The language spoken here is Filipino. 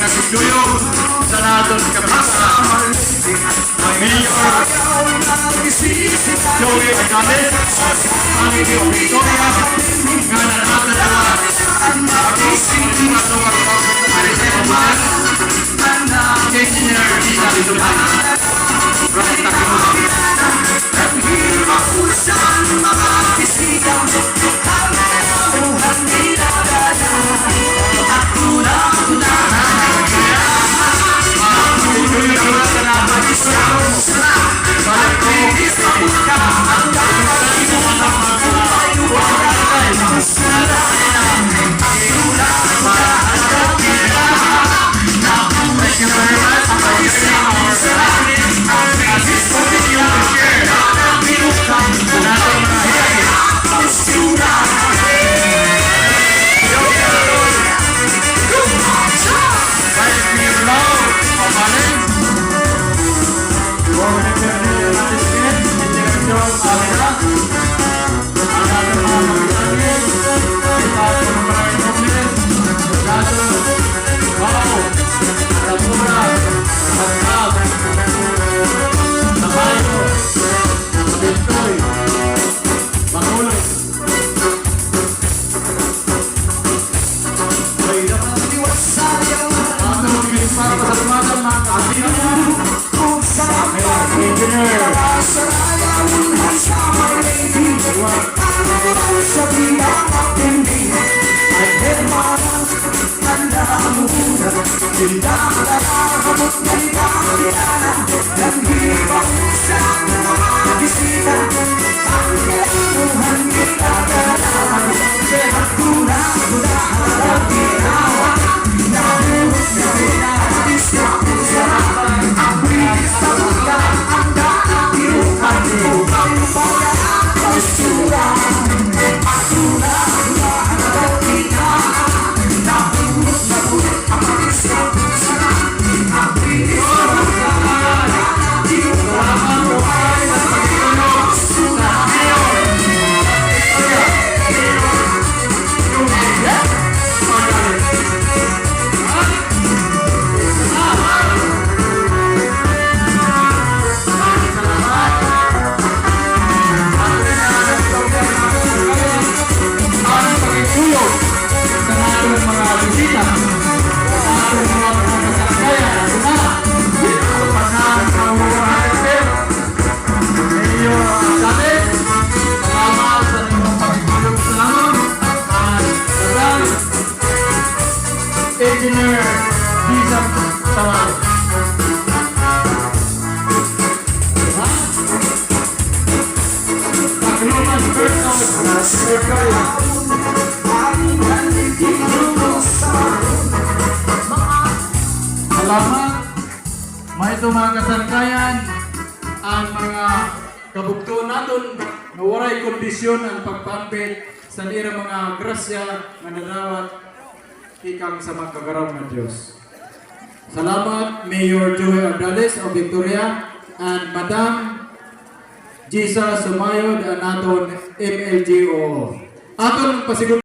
nagsuyo sa naton kabasa. Mayor Joey Agales, ang inyong Victoria, nga nanatan na engineer Isidro, Engineer Samar. Salamat. May mga kasangkayan ang mga kabuktuan naton na waray kondisyon ang pagpampit sa nira mga grasya nga narawat ikang sa magkagaraw ng Diyos. Salamat, Mayor Joey Agales of Victoria and Madam Gisa Sumayod and aton MLGO. Aton pasiguro